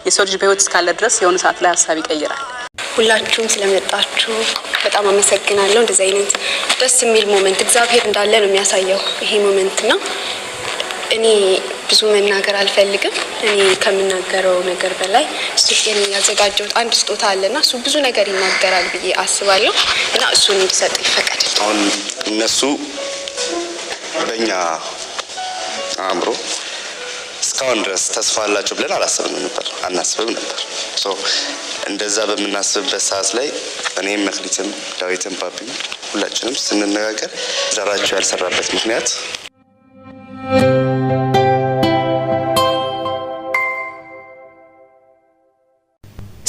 የሰው ልጅ በህይወት እስካለ ድረስ የሆነ ሰዓት ላይ ሐሳብ ይቀይራል። ሁላችሁም ስለመጣችሁ በጣም አመሰግናለሁ። እንደዚህ አይነት ደስ የሚል ሞመንት እግዚአብሔር እንዳለ ነው የሚያሳየው ይሄ ሞመንትና እኔ ብዙ መናገር አልፈልግም። እኔ ከምናገረው ነገር በላይ ስቲከን ያዘጋጀሁት አንድ ስጦታ አለና እሱ ብዙ ነገር ይናገራል ብዬ አስባለሁ እና እሱን እንድሰጥ ይፈቀድልኝ። አሁን እነሱ በእኛ አእምሮ እስካሁን ድረስ ተስፋ አላቸው ብለን አናስብም ነበር። እንደዛ በምናስብበት ሰዓት ላይ እኔም መክሊትም ዳዊትም ፓፒም ሁላችንም ስንነጋገር ዘራቸው ያልሰራበት ምክንያት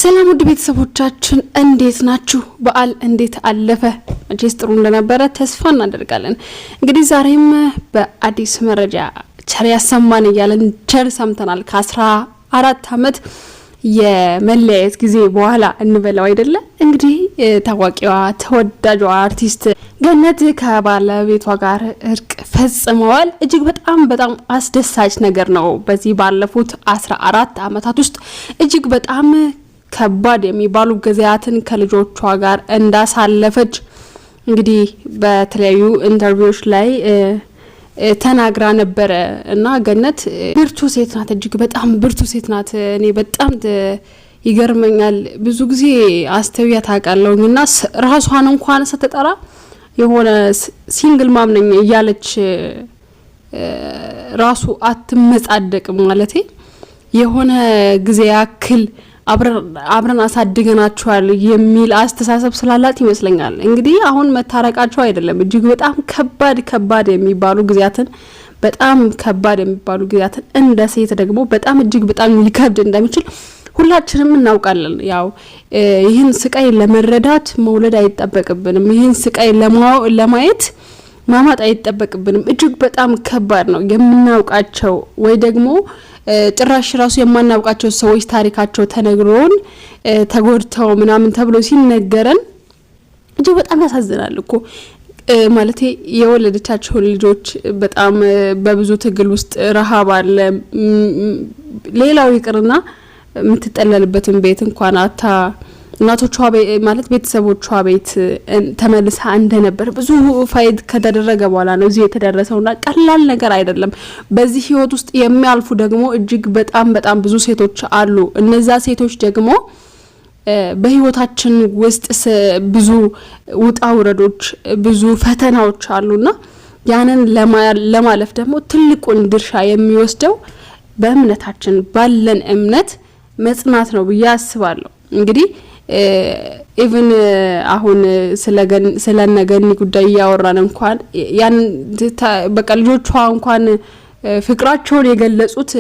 ሰላም ውድ ቤተሰቦቻችን እንዴት ናችሁ? በዓል እንዴት አለፈ? መቼስ ጥሩ እንደነበረ ተስፋ እናደርጋለን። እንግዲህ ዛሬም በአዲስ መረጃ ቸር ያሰማን እያለን ቸር ሰምተናል። ከ14 አመት የመለያየት ጊዜ በኋላ እንበለው አይደለ? እንግዲህ ታዋቂዋ ተወዳጇ አርቲስት ገነት ከባለቤቷ ጋር እርቅ ፈጽመዋል። እጅግ በጣም አስደሳች ነገር ነው። በዚህ ባለፉት 14 አመታት ውስጥ እጅግ በጣም ከባድ የሚባሉ ጊዜያትን ከልጆቿ ጋር እንዳሳለፈች እንግዲህ በተለያዩ ኢንተርቪውዎች ላይ ተናግራ ነበረ እና ገነት ብርቱ ሴት ናት። እጅግ በጣም ብርቱ ሴት ናት። እኔ በጣም ይገርመኛል። ብዙ ጊዜ አስተውያ ታውቃለሁና ራሷን እንኳን ስትጠራ የሆነ ሲንግል ማም ነኝ እያለች ራሱ አትመጻደቅም ማለቴ የሆነ ጊዜ ያክል አብረን አሳድገናቸዋል የሚል አስተሳሰብ ስላላት ይመስለኛል። እንግዲህ አሁን መታረቃቸው አይደለም እጅግ በጣም ከባድ የሚባሉ ጊዜያትን እንደ ሴት ደግሞ በጣም እጅግ በጣም ሊከብድ እንደሚችል ሁላችንም እናውቃለን። ያው ይህን ስቃይ ለመረዳት መውለድ አይጠበቅብንም። ይህን ስቃይ ለማየት ማማጥ አይጠበቅብንም። እጅግ በጣም ከባድ ነው። የምናውቃቸው ወይ ደግሞ ጭራሽ ራሱ የማናውቃቸው ሰዎች ታሪካቸው ተነግሮን ተጎድተው ምናምን ተብሎ ሲነገረን እጅግ በጣም ያሳዝናል እኮ ማለት የወለደቻቸው ልጆች በጣም በብዙ ትግል ውስጥ ረሃብ አለ። ሌላው ይቅርና የምትጠለልበትን ቤት እንኳን አታ እናቶቿ ማለት ቤተሰቦቿ ቤት ተመልሳ እንደነበር ብዙ ፋይት ከተደረገ በኋላ ነው እዚህ የተደረሰውና ቀላል ነገር አይደለም። በዚህ ህይወት ውስጥ የሚያልፉ ደግሞ እጅግ በጣም ብዙ ሴቶች አሉ። እነዛ ሴቶች ደግሞ በህይወታችን ውስጥ ብዙ ውጣ ውረዶች ብዙ ፈተናዎች አሉና ያንን ለማለፍ ደግሞ ትልቁን ድርሻ የሚወስደው በእምነታችን ባለን እምነት መጽናት ነው ብዬ አስባለሁ። እንግዲህ ኢቭን አሁን ስለነገኒ ጉዳይ ያወራን እንኳን ያን በቃ ልጆቿ እንኳን ፍቅራቸውን የገለጹት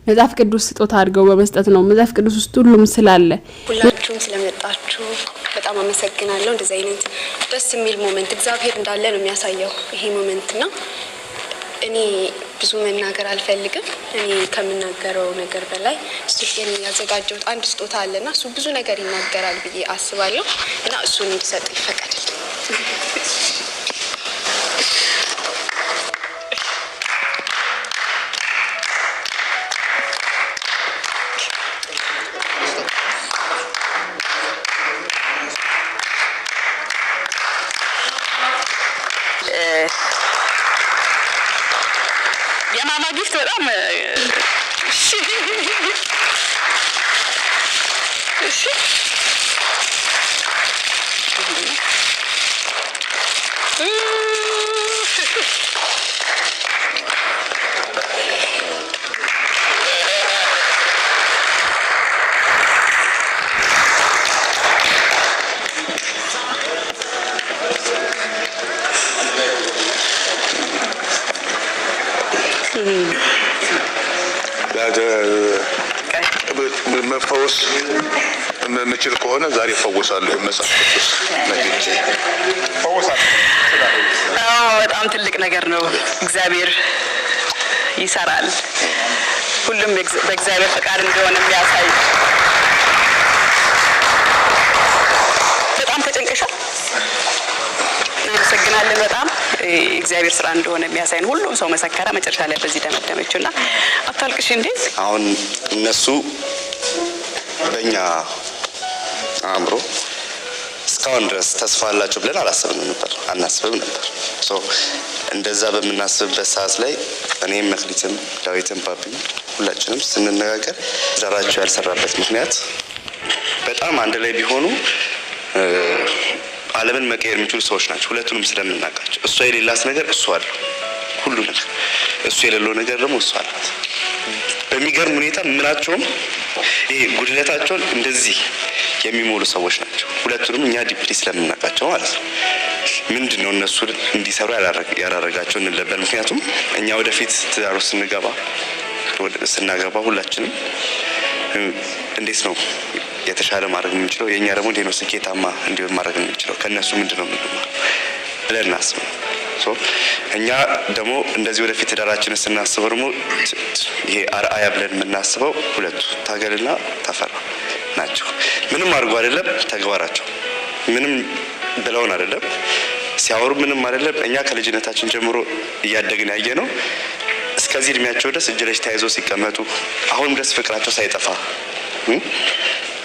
መጽሐፍ ቅዱስ ስጦታ አድርገው በመስጠት ነው። መጽሐፍ ቅዱስ ውስጥ ሁሉም ስላለ ሁላችሁም ስለመጣችሁ በጣም አመሰግናለሁ። እንደዚህ አይነት ደስ የሚል ሞመንት እግዚአብሔር እንዳለ ነው የሚያሳየው ይሄ ሞመንትና እኔ ብዙ መናገር አልፈልግም። እኔ ከምናገረው ነገር በላይ ስቲከን ያዘጋጀሁት አንድ ስጦታ አለና እሱ ብዙ ነገር ይናገራል ብዬ አስባለሁ እና እሱን እንድሰጥ ይፈቀድልኝ። የማማ ጊፍት በጣም እሺ መፈወስ የምችል ከሆነ ዛሬ ፈወሳለሁ። መጽሐፍ ቅዱስ ፈወሳለሁ። በጣም ትልቅ ነገር ነው። እግዚአብሔር ይሰራል። ሁሉም በእግዚአብሔር ፈቃድ እንደሆነ የሚያሳይ በጣም ተጨንቀሻል። እናመሰግናለን። በጣም እግዚአብሔር ስራ እንደሆነ የሚያሳይ ነው። ሁሉም ሰው መሰከረ። መጨረሻ ላይ በዚህ ደመደመችውና አታልቅሽ እንዴ። አሁን እነሱ በእኛ አእምሮ እስካሁን ድረስ ተስፋ አላቸው ብለን አላሰብንም ነበር፣ አናስብም ነበር። እንደዛ በምናስብበት ሰዓት ላይ እኔም መክሊትም ዳዊትም ባቢም ሁላችንም ስንነጋገር ትዳራቸው ያልሰራበት ምክንያት በጣም አንድ ላይ ቢሆኑ ዓለምን መቀየር የሚችሉ ሰዎች ናቸው። ሁለቱንም ስለምናውቃቸው እሷ የሌላት ነገር እሱ አለው ሁሉ ነገር፣ እሱ የሌለው ነገር ደግሞ እሱ አላት። በሚገርም ሁኔታ ምናቸውም ይሄ ጉድለታቸውን እንደዚህ የሚሞሉ ሰዎች ናቸው። ሁለቱንም እኛ ዲፕሊ ስለምናውቃቸው ማለት ነው። ምንድነው እነሱ እንዲሰሩ ያላረጋቸው እንለበል። ምክንያቱም እኛ ወደፊት ትዳሩ ስናገባ ሁላችንም እንዴት ነው የተሻለ ማድረግ የምንችለው፣ የኛ ደግሞ እንዴት ነው ስኬታማ እንዲሆን ማድረግ የምንችለው፣ ከነሱ ምንድነው የምንማረው ብለን እናስብ። እኛ ደግሞ እንደዚህ ወደፊት ትዳራችንን ስናስበው ደግሞ ይሄ አርአያ ብለን የምናስበው ሁለቱ ታገልና ተፈራ ናቸው። ምንም አድርጎ አይደለም ተግባራቸው፣ ምንም ብለውን አይደለም ሲያወሩ፣ ምንም አይደለም። እኛ ከልጅነታችን ጀምሮ እያደግን ያየ ነው። እስከዚህ እድሜያቸው ድረስ እጅ ለእጅ ተያይዘው ሲቀመጡ አሁንም ድረስ ፍቅራቸው ሳይጠፋ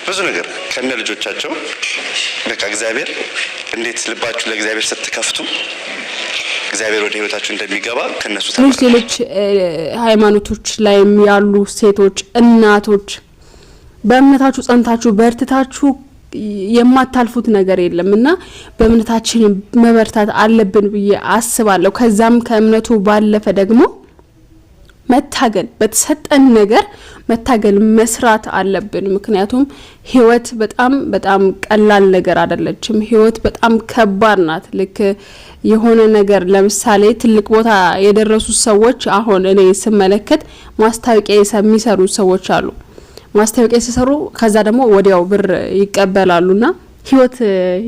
ብዙ ነገር ከነ ልጆቻቸው በቃ እግዚአብሔር እንዴት ልባችሁ ለእግዚአብሔር ስትከፍቱ እግዚአብሔር ወደ ህይወታችሁ እንደሚገባ ከነሱ ተማሩ። ሌሎች ሃይማኖቶች ላይም ያሉ ሴቶች እናቶች በእምነታችሁ ጸንታችሁ በርትታችሁ የማታልፉት ነገር የለምና በእምነታችን መበርታት አለብን ብዬ አስባለሁ። ከዛም ከእምነቱ ባለፈ ደግሞ መታገል፣ በተሰጠን ነገር መታገል መስራት አለብን። ምክንያቱም ህይወት በጣም በጣም ቀላል ነገር አይደለችም። ህይወት በጣም ከባድ ናት። ልክ የሆነ ነገር ለምሳሌ ትልቅ ቦታ የደረሱ ሰዎች አሁን እኔ ስመለከት ማስታወቂያ የሚሰሩ ሰዎች አሉ። ማስታወቂያ ሲሰሩ ከዛ ደግሞ ወዲያው ብር ይቀበላሉና ህይወት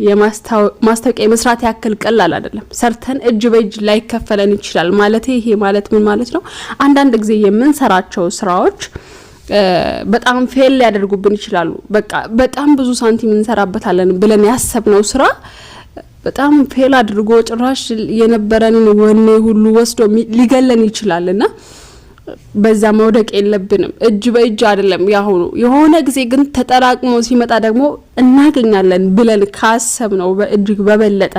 የማስታወቂያ መስራት ያክል ቀላል አይደለም። ሰርተን እጅ በእጅ ላይ ከፈለን ይችላል ማለት ይሄ ማለት ምን ማለት ነው? አንዳንድ ጊዜ የምንሰራቸው ስራዎች በጣም ፌል ሊያደርጉብን ይችላሉ። በቃ በጣም ብዙ ሳንቲም እንሰራበታለን ብለን ያሰብነው ስራ በጣም ፌል አድርጎ ጭራሽ የነበረንን ወኔ ሁሉ ወስዶ ሊገለን ይችላልና በዛ መውደቅ የለብንም። እጅ በእጅ አይደለም ያሁኑ። የሆነ ጊዜ ግን ተጠራቅሞ ሲመጣ ደግሞ እናገኛለን ብለን ካሰብነው በእጅግ በበለጠ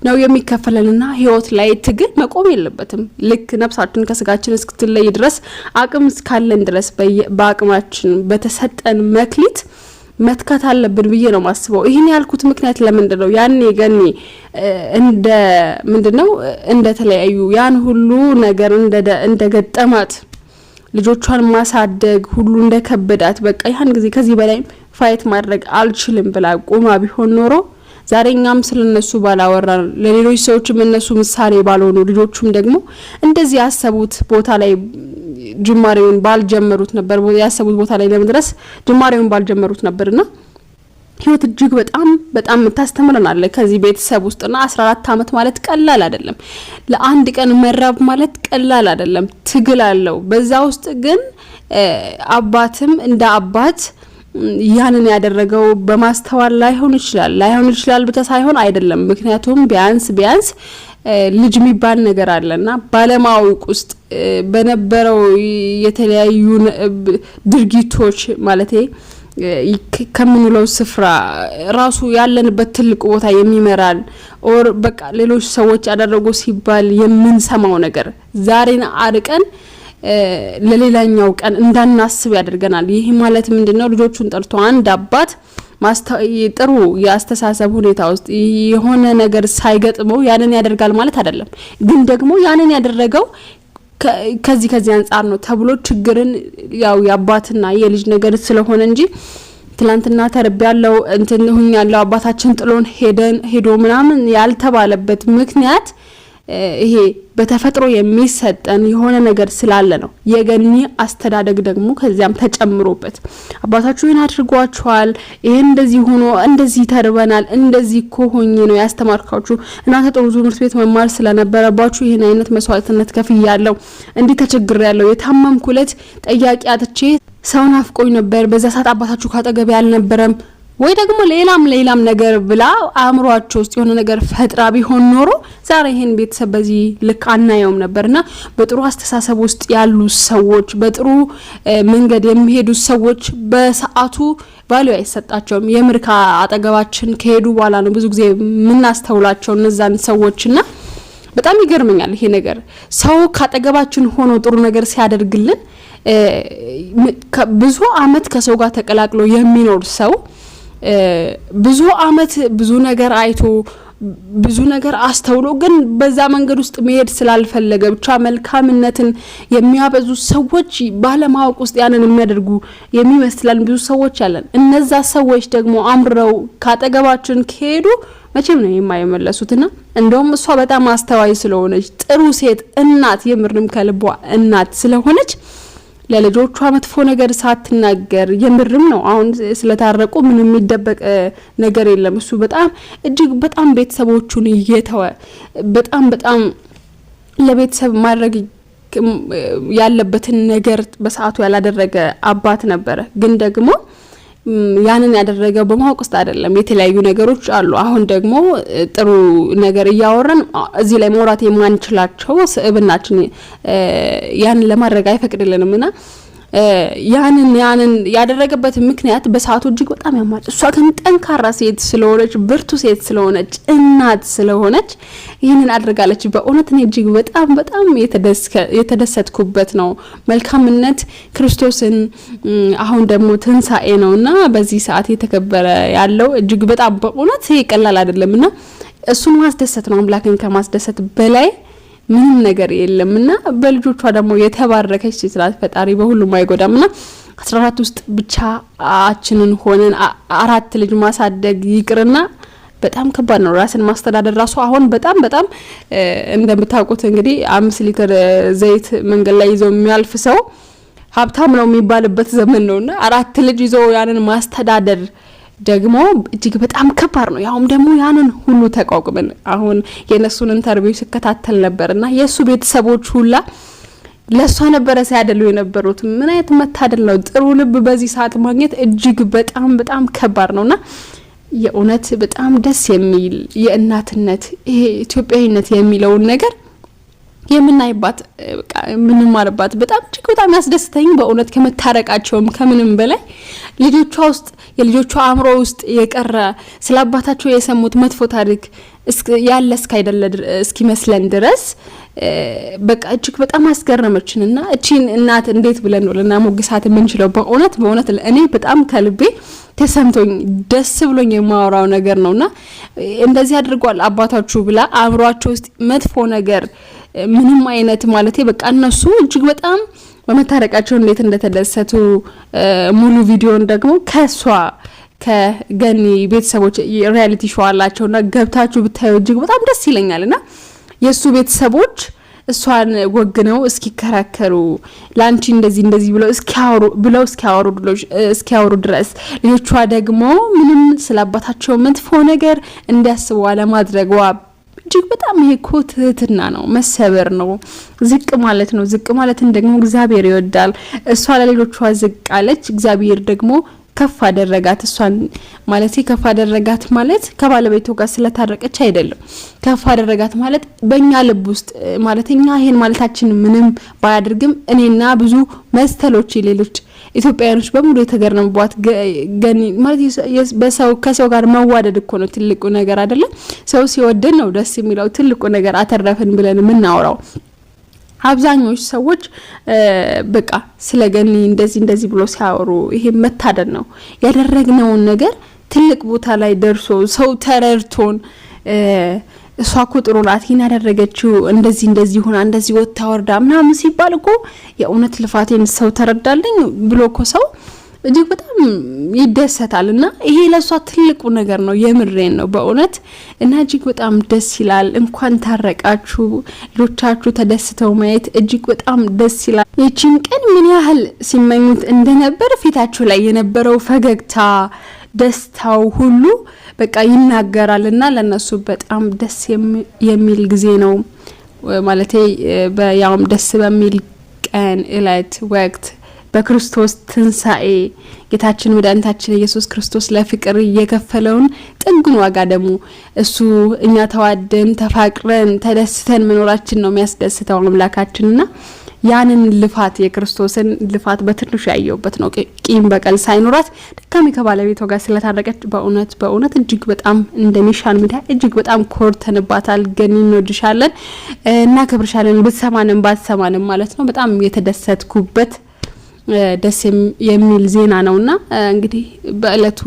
ነው የሚከፈለንና ህይወት ላይ ትግል መቆም የለበትም። ልክ ነፍሳችን ከስጋችን እስክትለይ ድረስ አቅም እስካለን ድረስ በአቅማችን በተሰጠን መክሊት መትካት አለብን ብዬ ነው ማስበው። ይሄን ያልኩት ምክንያት ለምንድነው? ያኔ ገኒ እንደ ምንድነው እንደተለያዩ ያን ሁሉ ነገር እንደገጠማት ልጆቿን ማሳደግ ሁሉ እንደከበዳት በቃ ያን ጊዜ ከዚህ በላይ ፋይት ማድረግ አልችልም ብላ ቆማ ቢሆን ኖሮ ዛሬኛም ስለነሱ ባላወራን፣ ለሌሎች ሰዎችም እነሱ ምሳሌ ባልሆኑ፣ ልጆቹም ደግሞ እንደዚህ ያሰቡት ቦታ ላይ ጅማሬውን ባልጀመሩት ነበር። ያሰቡት ቦታ ላይ ለመድረስ ጅማሬውን ባልጀመሩት ነበርና ህይወት እጅግ በጣም በጣም ታስተምረናል። ከዚህ ቤተሰብ ውስጥና 14 አመት ማለት ቀላል አይደለም። ለአንድ ቀን መራብ ማለት ቀላል አይደለም። ትግል አለው። በዛ ውስጥ ግን አባትም እንደ አባት ያንን ያደረገው በማስተዋል ላይሆን ይችላል ብቻ ሳይሆን አይደለም። ምክንያቱም ቢያንስ ልጅ የሚባል ነገር አለና ባለማወቅ ውስጥ በነበረው የተለያዩ ድርጊቶች ማለት ከምንለው ስፍራ ራሱ ያለንበት ትልቅ ቦታ የሚመራን ኦር በቃ ሌሎች ሰዎች ያደረጉ ሲባል የምንሰማው ነገር ዛሬን አርቀን ለሌላኛው ቀን እንዳናስብ ያደርገናል። ይሄ ማለት ምንድነው? ልጆቹን ጠርቶ አንድ አባት ጥሩ የአስተሳሰብ ሁኔታ ውስጥ የሆነ ነገር ሳይገጥመው ያንን ያደርጋል ማለት አይደለም። ግን ደግሞ ያንን ያደረገው ከዚህ አንጻር ነው ተብሎ ችግርን ያው የአባትና የልጅ ነገር ስለሆነ እንጂ ትላንትና ተርቢያለው እንትን ሁኛለው አባታችን ጥሎን ሄዶ ምናምን ያልተባለበት ምክንያት ይሄ በተፈጥሮ የሚሰጠን የሆነ ነገር ስላለ ነው። የገኒ አስተዳደግ ደግሞ ከዚያም ተጨምሮበት አባታችሁ ይሄን አድርጓችኋል፣ ይሄን እንደዚህ ሆኖ እንደዚህ ተርበናል፣ እንደዚህ ኮሆኝ ነው ያስተማርካችሁ፣ እናንተ ጥሩ ትምህርት ቤት መማር ስለነበረባችሁ ይሄን አይነት መስዋዕትነት ከፍያለሁ፣ እንዲህ ተቸግሬያለሁ፣ የታመምኩለት ጠያቂ አጥቼ ሰው ናፍቆኝ ነበር፣ በዛ ሰዓት አባታችሁ ካጠገብ ያልነበረም ወይ ደግሞ ሌላም ነገር ብላ አእምሯቸው ውስጥ የሆነ ነገር ፈጥራ ቢሆን ኖሮ ዛሬ ይሄን ቤተሰብ በዚህ ልክ አናየውም ነበርና በጥሩ አስተሳሰብ ውስጥ ያሉ ሰዎች በጥሩ መንገድ የሚሄዱ ሰዎች በሰዓቱ ቫልዩ አይሰጣቸውም። የምርካ አጠገባችን ከሄዱ በኋላ ነው ብዙ ጊዜ ምናስተውላቸው እነዛን ሰዎችና በጣም ይገርመኛል ይሄ ነገር። ሰው ካጠገባችን ሆኖ ጥሩ ነገር ሲያደርግልን ብዙ አመት ከሰው ጋር ተቀላቅሎ የሚኖር ሰው ብዙ አመት ብዙ ነገር አይቶ ብዙ ነገር አስተውሎ ግን በዛ መንገድ ውስጥ መሄድ ስላልፈለገ ብቻ መልካምነትን የሚያበዙ ሰዎች ባለማወቅ ውስጥ ያንን የሚያደርጉ የሚመስላል ብዙ ሰዎች አለን። እነዛ ሰዎች ደግሞ አምረው ካጠገባችን ከሄዱ መቼም ነው የማይመለሱትና እንደውም እሷ በጣም አስተዋይ ስለሆነች ጥሩ ሴት እናት የምርም ከልቧ እናት ስለሆነች ለልጆቿ መጥፎ ነገር ሳትናገር የምርም ነው አሁን ስለታረቁ ምንም የሚደበቅ ነገር የለም። እሱ በጣም እጅግ በጣም ቤተሰቦቹን እየተወ በጣም ለቤተሰብ ማድረግ ያለበትን ነገር በሰዓቱ ያላደረገ አባት ነበረ። ግን ደግሞ ያንን ያደረገው በማወቅ ውስጥ አይደለም። የተለያዩ ነገሮች አሉ። አሁን ደግሞ ጥሩ ነገር እያወራን እዚህ ላይ መውራት የማንችላቸው ስብናችን ያንን ለማድረግ አይፈቅድልንምና ያንን ያደረገበት ምክንያት በሰዓቱ እጅግ በጣም ያማል። እሷ ግን ጠንካራ ሴት ስለሆነች ብርቱ ሴት ስለሆነች እናት ስለሆነች ይህንን አድርጋለች። በእውነት እኔ እጅግ በጣም የተደሰትኩበት ነው። መልካምነት ክርስቶስን አሁን ደግሞ ትንሳኤ ነውና በዚህ ሰዓት የተከበረ ያለው እጅግ በጣም በእውነት ቀላል አይደለምና እሱን ማስደሰት ነው። አምላክን ከማስደሰት በላይ ምንም ነገር የለምና በልጆቿ ደግሞ የተባረከች ሴት ፈጣሪ በሁሉም አይጎዳምና 14 ውስጥ ብቻችንን ሆነን 4 ልጅ ማሳደግ ይቅርና በጣም ከባድ ነው። ራስን ማስተዳደር ራሱ አሁን በጣም እንደምታውቁት እንግዲህ 5 ሊትር ዘይት መንገድ ላይ ይዞ የሚያልፍ ሰው ሀብታም ነው የሚባልበት ዘመን ነውና 4 ልጅ ይዞ ያንን ማስተዳደር ደግሞ እጅግ በጣም ከባድ ነው። ያውም ደግሞ ያንን ሁሉ ተቋቁመን አሁን የነሱን ኢንተርቪው ሲከታተል ነበርና የሱ ቤተሰቦች ሁላ ለሷ ነበረ ሲያደሉ የነበሩት። ምን አይነት መታደል ነው! ጥሩ ልብ በዚህ ሰዓት ማግኘት እጅግ በጣም ከባድ ነውና የእውነት በጣም ደስ የሚል የእናትነት ይሄ ኢትዮጵያዊነት የሚለውን ነገር የምናይባት ምንማርባት በጣም ያስደስተኝ በእውነት ከመታረቃቸውም ከምንም በላይ ልጆቿ ውስጥ የልጆቿ አእምሮ ውስጥ የቀረ ስለአባታቸው የሰሙት መጥፎ ታሪክ ያለ እስኪመስለን ድረስ በቃ እጅግ በጣም አስገረመችንና እቺን እናት እንዴት ብለን ነው ለናሞግሳት የምንችለው? በእውነት እኔ በጣም ከልቤ ተሰምቶኝ ደስ ብሎኝ የማወራው ነገር ነውና እንደዚህ አድርጓል አባታችሁ ብላ አእምሮአቸው ውስጥ መጥፎ ነገር ምንም አይነት ማለት በቃ እነሱ እጅግ በጣም በመታረቃቸው እንዴት እንደተደሰቱ ሙሉ ቪዲዮን ደግሞ ከገኒ ቤተሰቦች ሪያሊቲ ሾው አላቸውና ገብታችሁ ብታዩ እጅግ በጣም ደስ ይለኛልና የሱ ቤተሰቦች እሷን ወግነው እስኪከራከሩ ላንቺ እንደዚህ ብለው እስኪያወሩ ድረስ ልጆቿ ደግሞ ምንም ስለአባታቸው መጥፎ ነገር እንዲያስቡ አለማድረግዋ እጅግ በጣም ይሄ ትህትና ነው፣ መሰበር ነው፣ ዝቅ ማለት ነው። ዝቅ ማለትን ደግሞ እግዚአብሔር ይወዳል። እሷ ለሌሎቿ ዝቅ አለች፣ እግዚአብሔር ደግሞ ከፍ አደረጋት። እሷን ማለት ከፍ አደረጋት ማለት ከባለቤቱ ጋር ስለታረቀች አይደለም። ከፍ አደረጋት ማለት በእኛ ልብ ውስጥ ማለት እኛ ይሄን ማለታችን ምንም ባያደርግም እኔና ብዙ መስተሎች ሌሎች ኢትዮጵያውያኖች በሙሉ የተገረሙባት ገኒ ማለት ከሰው ጋር መዋደድ እኮ ነው ትልቁ ነገር አይደለም። ሰው ሲወደን ነው ደስ የሚለው። ትልቁ ነገር አተረፈን ብለን የምናወራው አብዛኞቹ ሰዎች በቃ ስለገኒ እንደዚህ ብሎ ሲያወሩ ይሄ መታደል ነው። ያደረግነውን ነገር ትልቅ ቦታ ላይ ደርሶ ሰው ተረርቶን እሷ እኮ ጥሩ ናት ይሄን ያደረገችው እንደዚህ ሆና እንደዚህ ወጣ ወርዳ ምናምን ሲባል እኮ የእውነት ልፋቴን ሰው ተረዳልኝ ብሎ እኮ ሰው እጅግ በጣም ይደሰታልና ይሄ ለሷ ትልቁ ነገር ነው። የምሬን ነው በእውነት እና እጅግ በጣም ደስ ይላል። እንኳን ታረቃችሁ ልጆቻችሁ ተደስተው ማየት እጅግ በጣም ደስ ይላል። ይቺን ቀን ምን ያህል ሲመኙት እንደነበር ፊታችሁ ላይ የነበረው ፈገግታ ደስታው ሁሉ በቃ ይናገራልና ለነሱ በጣም ደስ የሚል ጊዜ ነው ማለቴ በያውም ደስ በሚል ቀን እለት ወቅት በክርስቶስ ትንሳኤ ጌታችን መድኃኒታችን ኢየሱስ ክርስቶስ ለፍቅር የከፈለውን ጥጉን ዋጋ ደግሞ እሱ እኛ ተዋደን ተፋቅረን ተደስተን መኖራችን ነው የሚያስደስተው አምላካችንና ያንን ልፋት የክርስቶስን ልፋት በትንሹ ያየውበት ነው። ቂም በቀል ሳይኖራት ድካሚ ከባለቤቷ ጋር ስለታረቀች በእውነት እጅግ በጣም እንደኒሻን ሚዲያ እጅግ በጣም ኮርተንባታል። ገኒ እንወድሻለን እና ክብርሻለን ብትሰማንም ባትሰማንም ማለት ነው። በጣም የተደሰትኩበት ደስ የሚል ዜና ነውና እንግዲህ በእለቱ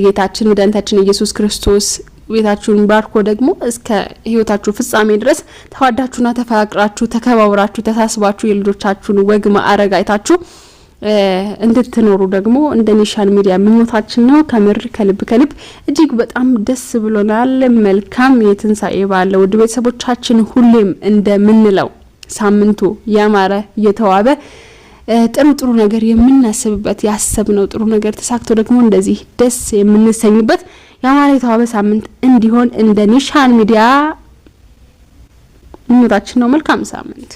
ጌታችን መድኃኒታችን ኢየሱስ ክርስቶስ ቤታችሁን ባርኮ ደግሞ እስከ ህይወታችሁ ፍጻሜ ድረስ ተዋዳችሁና ተፋቅራችሁ ተከባብራችሁ ተሳስባችሁ የልጆቻችሁን ወግ ማዕረግ አይታችሁ እንድትኖሩ ደግሞ እንደ ኒሻን ሚዲያ ምኞታችን ነው። ከምር ከልብ እጅግ በጣም ደስ ብሎናል። መልካም የትንሳኤ በዓል ውድ ቤተሰቦቻችን። ሁሌም እንደምንለው ሳምንቱ ያማረ የተዋበ ጥሩ ነገር የምናስብበት ያሰብነው ጥሩ ነገር ተሳክቶ ደግሞ እንደዚህ ደስ የምንሰኝበት ያማረ የተዋበ ሳምንት እንዲሆን እንደ ኒሻን ሚዲያ ምኞታችን ነው። መልካም ሳምንት